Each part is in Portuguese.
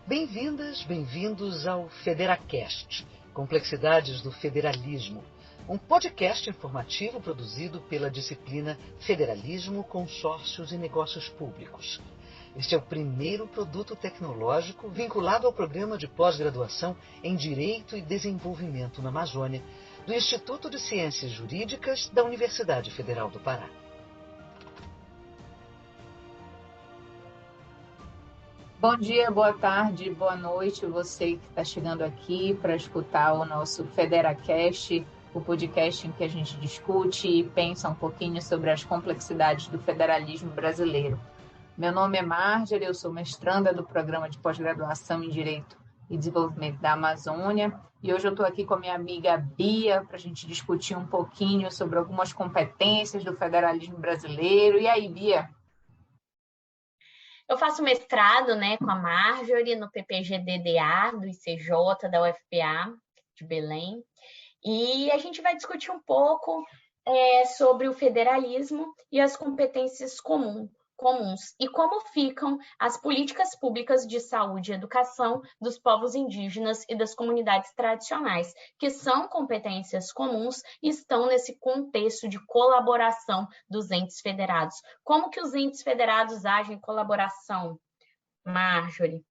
Bem-vindas, bem-vindos ao FederaCast, Complexidades do Federalismo, um podcast informativo produzido pela disciplina Federalismo, Consórcios e Negócios Públicos. Este é o primeiro produto tecnológico vinculado ao programa de pós-graduação em Direito e Desenvolvimento na Amazônia, do Instituto de Ciências Jurídicas da Universidade Federal do Pará. Bom dia, boa tarde, boa noite, você que está chegando aqui para escutar o nosso FederaCast, o podcast em que a gente discute e pensa um pouquinho sobre as complexidades do federalismo brasileiro. Meu nome é Marjorie, eu sou mestranda do Programa de Pós-Graduação em Direito e Desenvolvimento da Amazônia e hoje eu estou aqui com a minha amiga Bia para a gente discutir um pouquinho sobre algumas competências do federalismo brasileiro. E aí, Bia? Eu faço mestrado, com a Marjorie no PPG-DDA, do ICJ, da UFPA, de Belém. E a gente vai discutir um pouco sobre o federalismo e as competências comuns e como ficam as políticas públicas de saúde e educação dos povos indígenas e das comunidades tradicionais, que são competências comuns e estão nesse contexto de colaboração dos entes federados. Como que os entes federados agem em colaboração, Marjorie?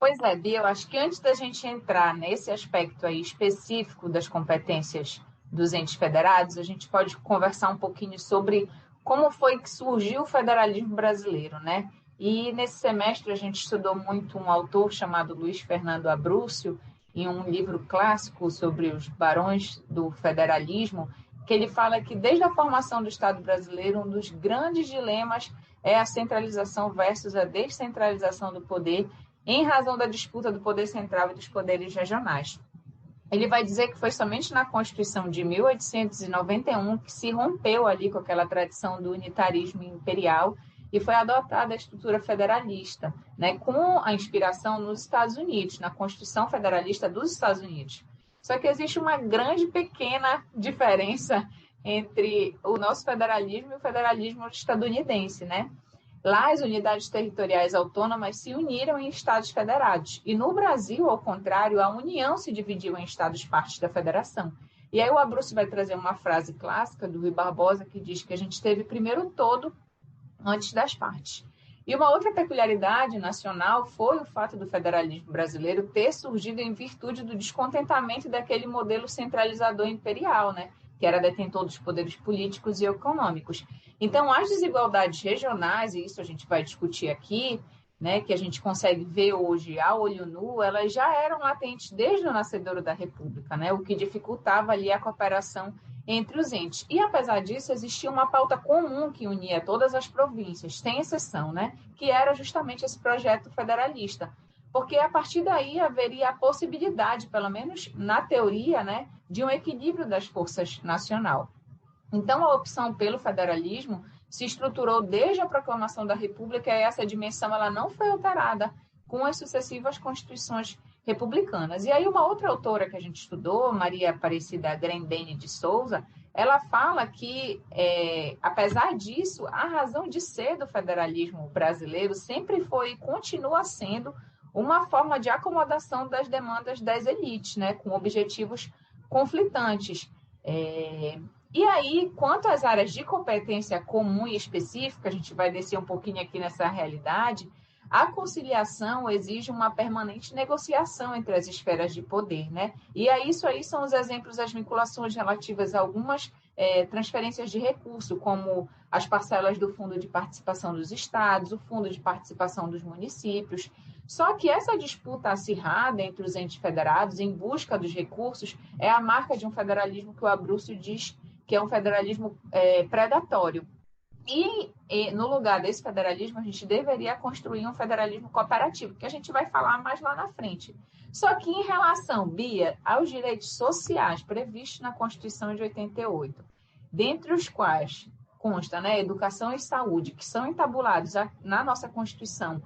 Pois é, Bia, eu acho que antes da gente entrar nesse aspecto aí específico das competências dos entes federados, a gente pode conversar um pouquinho sobre como foi que surgiu o federalismo brasileiro, né? E nesse semestre a gente estudou muito um autor chamado Luiz Fernando Abrúcio, em um livro clássico sobre os barões do federalismo, que ele fala que desde a formação do Estado brasileiro, um dos grandes dilemas é a centralização versus a descentralização do poder, em razão da disputa do poder central e dos poderes regionais. Ele vai dizer que foi somente na Constituição de 1891 que se rompeu ali com aquela tradição do unitarismo imperial e foi adotada a estrutura federalista, né, com a inspiração nos Estados Unidos, na Constituição Federalista dos Estados Unidos. Só que existe uma grande, pequena diferença entre o nosso federalismo e o federalismo estadunidense, né? Lá, as unidades territoriais autônomas se uniram em estados federados. E no Brasil, ao contrário, a União se dividiu em estados partes da federação. E aí o Abrúcio vai trazer uma frase clássica do Rui Barbosa que diz que a gente teve primeiro o todo antes das partes. E uma outra peculiaridade nacional foi o fato do federalismo brasileiro ter surgido em virtude do descontentamento daquele modelo centralizador imperial, né? Que era detentor dos poderes políticos e econômicos. Então, as desigualdades regionais, e isso a gente vai discutir aqui, né, que a gente consegue ver hoje a olho nu, elas já eram latentes desde o nascedouro da República, né, o que dificultava ali a cooperação entre os entes. E, apesar disso, existia uma pauta comum que unia todas as províncias, sem exceção, né, que era justamente esse projeto federalista. Porque, a partir daí, haveria a possibilidade, pelo menos na teoria, né, de um equilíbrio das forças nacional. Então, a opção pelo federalismo se estruturou desde a proclamação da República e essa dimensão ela não foi alterada com as sucessivas constituições republicanas. E aí uma outra autora que a gente estudou, Maria Aparecida Grendene de Souza, ela fala que, apesar disso, a razão de ser do federalismo brasileiro sempre foi e continua sendo uma forma de acomodação das demandas das elites, né, com objetivos conflitantes. E aí, quanto às áreas de competência comum e específica, a gente vai descer um pouquinho aqui nessa realidade, a conciliação exige uma permanente negociação entre as esferas de poder, né? E aí, isso aí são os exemplos das vinculações relativas a algumas transferências de recurso, como as parcelas do Fundo de Participação dos Estados, o Fundo de Participação dos Municípios. Só que essa disputa acirrada entre os entes federados em busca dos recursos é a marca de um federalismo que o Abrúcio diz que é um federalismo predatório. E no lugar desse federalismo, a gente deveria construir um federalismo cooperativo, que a gente vai falar mais lá na frente. Só que em relação, Bia, aos direitos sociais previstos na Constituição de 88, dentre os quais consta, né, educação e saúde, que são entabulados na nossa Constituição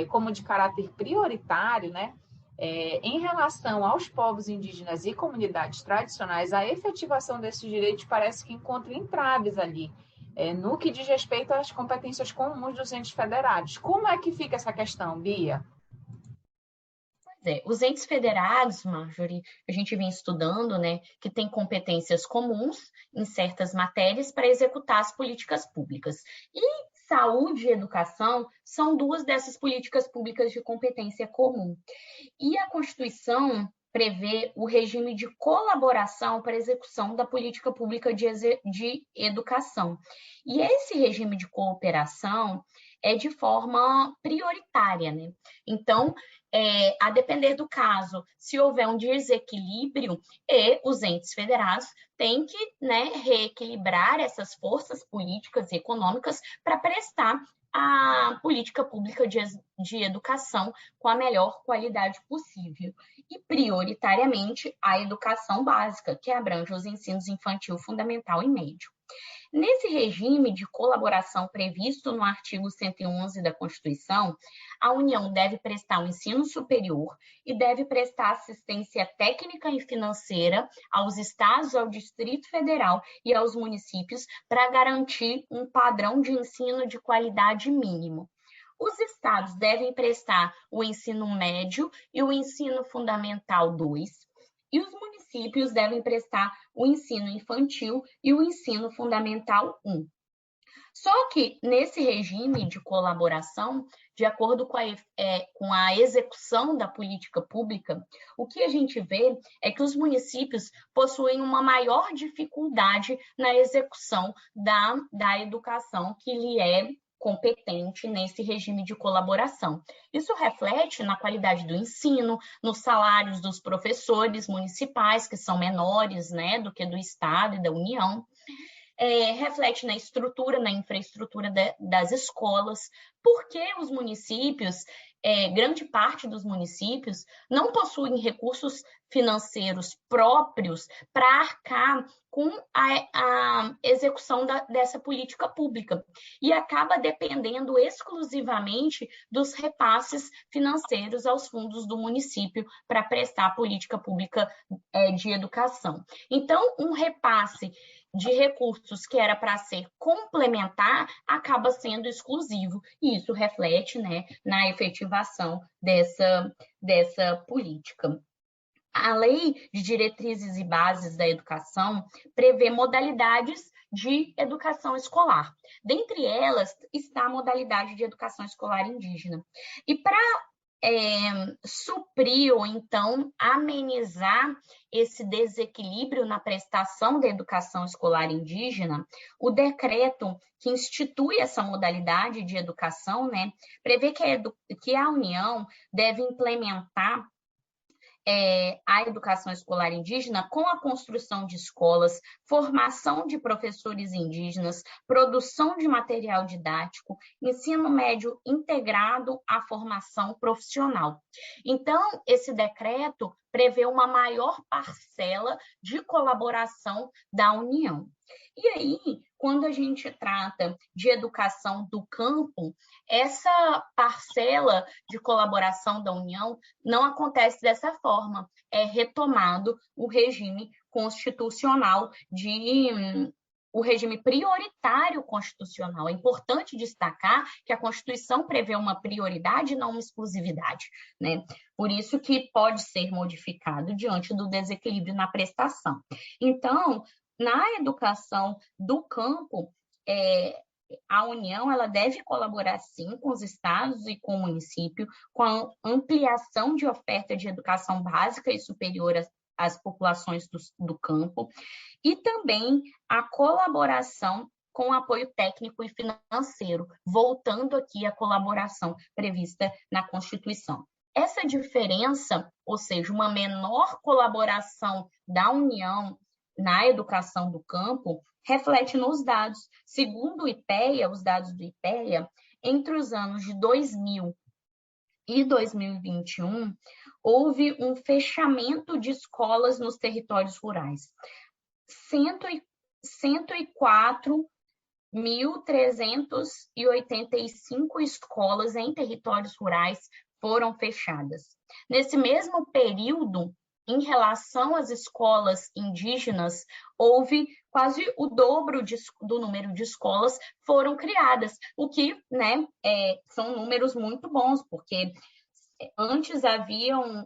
como de caráter prioritário, né, em relação aos povos indígenas e comunidades tradicionais, a efetivação desses direitos parece que encontra entraves ali, no que diz respeito às competências comuns dos entes federados. Como é que fica essa questão, Bia? Os entes federados, Marjorie, a gente vem estudando, né, que tem competências comuns em certas matérias para executar as políticas públicas. E saúde e educação são duas dessas políticas públicas de competência comum. E a Constituição prevê o regime de colaboração para a execução da política pública de educação. E esse regime de cooperação é de forma prioritária, né? Então, a depender do caso, se houver um desequilíbrio, os entes federados têm que, né, reequilibrar essas forças políticas e econômicas para prestar a política pública de educação com a melhor qualidade possível. E, prioritariamente, a educação básica, que abrange os ensinos infantil, fundamental e médio. Nesse regime de colaboração previsto no artigo 111 da Constituição, a União deve prestar um ensino superior e deve prestar assistência técnica e financeira aos estados, ao Distrito Federal e aos municípios para garantir um padrão de ensino de qualidade mínimo. Os estados devem prestar o ensino médio e o ensino fundamental 2, e os municípios devem prestar o ensino infantil e o ensino fundamental 1. Só que, nesse regime de colaboração, de acordo com a execução da política pública, o que a gente vê é que os municípios possuem uma maior dificuldade na execução da educação que lhe é competente nesse regime de colaboração. Isso reflete na qualidade do ensino, nos salários dos professores municipais, que são menores, né, do que do Estado e da União. Reflete na estrutura, na infraestrutura das escolas, porque os municípios, grande parte dos municípios, não possuem recursos financeiros próprios para arcar com a execução dessa política pública e acaba dependendo exclusivamente dos repasses financeiros aos fundos do município para prestar a política pública de educação. Então, um repasse de recursos que era para ser complementar acaba sendo exclusivo, e isso reflete, né, na efetivação dessa política. A Lei de Diretrizes e Bases da Educação prevê modalidades de educação escolar. Dentre elas está a modalidade de educação escolar indígena. E para suprir ou então amenizar esse desequilíbrio na prestação da educação escolar indígena, o decreto que institui essa modalidade de educação, né, prevê que a União deve implementar a educação escolar indígena com a construção de escolas, formação de professores indígenas, produção de material didático, ensino médio integrado à formação profissional. Então, esse decreto prevê uma maior parcela de colaboração da União. E aí, quando a gente trata de educação do campo, essa parcela de colaboração da União não acontece dessa forma. É retomado o regime constitucional o regime prioritário constitucional. É importante destacar que a Constituição prevê uma prioridade e não uma exclusividade, né? Por isso que pode ser modificado diante do desequilíbrio na prestação. Então, na educação do campo, a União ela deve colaborar, sim, com os estados e com o município, com a ampliação de oferta de educação básica e superior às populações do campo, e também a colaboração com apoio técnico e financeiro, voltando aqui à colaboração prevista na Constituição. Essa diferença, ou seja, uma menor colaboração da União na educação do campo, reflete nos dados. Segundo o IPEA, os dados do IPEA, entre os anos de 2000 e 2021, houve um fechamento de escolas nos territórios rurais. 104.385 escolas em territórios rurais foram fechadas. Nesse mesmo período, em relação às escolas indígenas, houve quase o dobro do número de escolas foram criadas, o que, né, são números muito bons, porque Antes haviam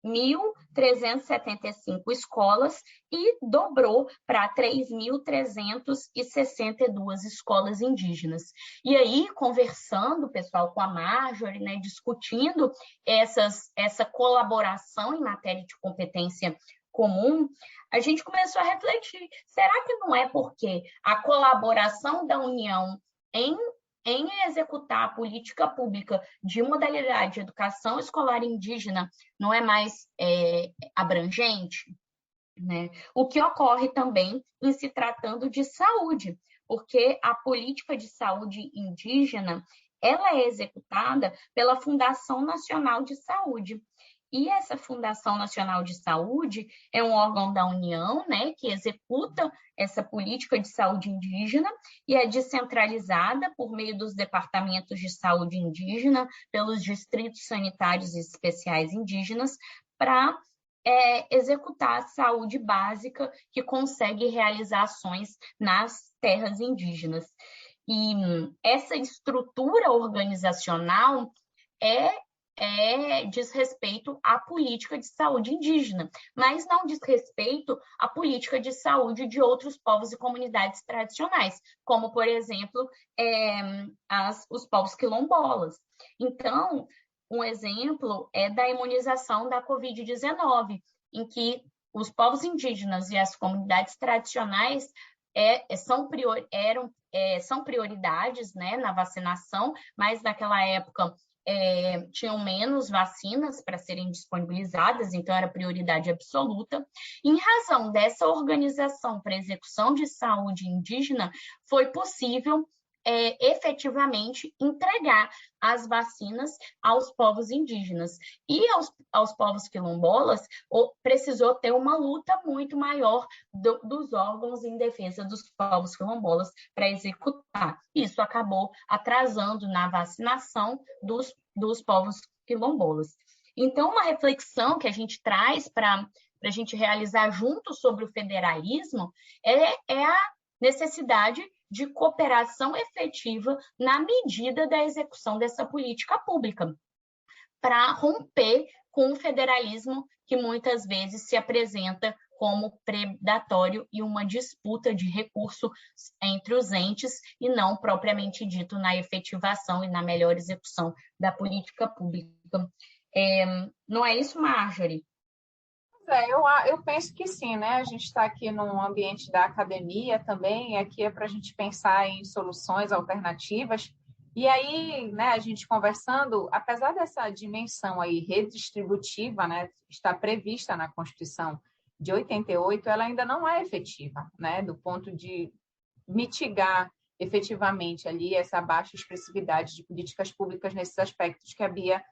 1.375 escolas e dobrou para 3.362 escolas indígenas. E aí, conversando, pessoal, com a Marjorie, né, discutindo essa colaboração em matéria de competência comum, a gente começou a refletir, será que não é porque a colaboração da União em executar a política pública de modalidade de educação escolar indígena não é mais abrangente, né? O que ocorre também em se tratando de saúde, porque a política de saúde indígena ela é executada pela Fundação Nacional de Saúde. E essa Fundação Nacional de Saúde é um órgão da União, né, que executa essa política de saúde indígena e é descentralizada por meio dos departamentos de saúde indígena, pelos distritos sanitários especiais indígenas, para executar a saúde básica que consegue realizar ações nas terras indígenas. E essa estrutura organizacional diz respeito à política de saúde indígena, mas não diz respeito à política de saúde de outros povos e comunidades tradicionais, como, por exemplo, os povos quilombolas. Então, um exemplo é da imunização da Covid-19, em que os povos indígenas e as comunidades tradicionais são prioridades, né, na vacinação, mas naquela época tinham menos vacinas para serem disponibilizadas, então era prioridade absoluta. Em razão dessa organização para execução de saúde indígena, foi possível efetivamente entregar as vacinas aos povos indígenas. E aos povos quilombolas, precisou ter uma luta muito maior dos órgãos em defesa dos povos quilombolas para executar. Isso acabou atrasando na vacinação dos povos quilombolas. Então, uma reflexão que a gente traz para a gente realizar junto sobre o federalismo é a necessidade de cooperação efetiva na medida da execução dessa política pública, para romper com o federalismo que muitas vezes se apresenta como predatório e uma disputa de recursos entre os entes e não propriamente dito na efetivação e na melhor execução da política pública. Não é isso, Marjorie? Eu penso que sim, né? A gente está aqui num ambiente da academia também, e aqui é para a gente pensar em soluções alternativas. E aí, né, a gente conversando, apesar dessa dimensão aí redistributiva, né, está prevista na Constituição de 88, ela ainda não é efetiva, né, do ponto de mitigar efetivamente ali essa baixa expressividade de políticas públicas nesses aspectos que a Bia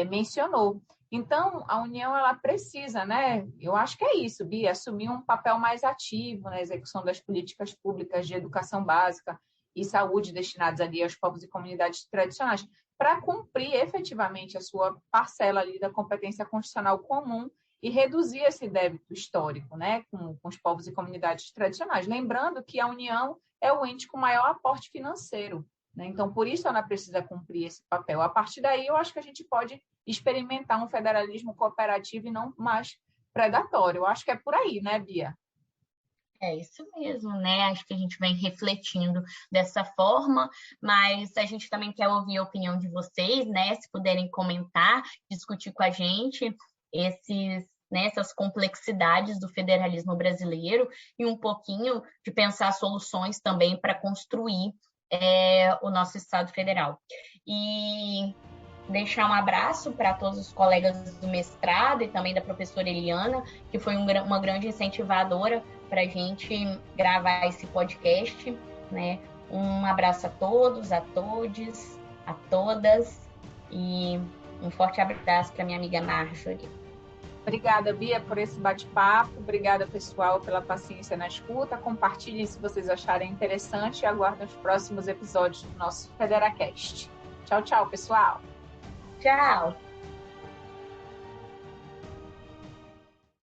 mencionou. Então, a União ela precisa, né? Eu acho que é isso, Bia, assumir um papel mais ativo na execução das políticas públicas de educação básica e saúde destinadas ali aos povos e comunidades tradicionais, para cumprir efetivamente a sua parcela ali da competência constitucional comum e reduzir esse débito histórico, né, com os povos e comunidades tradicionais. Lembrando que a União é o ente com maior aporte financeiro, né? Então, por isso ela precisa cumprir esse papel. A partir daí, eu acho que a gente pode experimentar um federalismo cooperativo e não mais predatório. Eu acho que é por aí, né, Bia? É isso mesmo, né? Acho que a gente vem refletindo dessa forma, mas a gente também quer ouvir a opinião de vocês, né? Se puderem comentar, discutir com a gente essas complexidades do federalismo brasileiro e um pouquinho de pensar soluções também para construir o nosso Estado Federal. E deixar um abraço para todos os colegas do mestrado e também da professora Eliana, que foi uma grande incentivadora para a gente gravar esse podcast, né? Um abraço a todos, a todes, a todas e um forte abraço para minha amiga Marjorie. Obrigada, Bia, por esse bate-papo. Obrigada, pessoal, pela paciência na escuta. Compartilhem se vocês acharem interessante e aguardem os próximos episódios do nosso FederaCast. Tchau, tchau, pessoal. Tchau.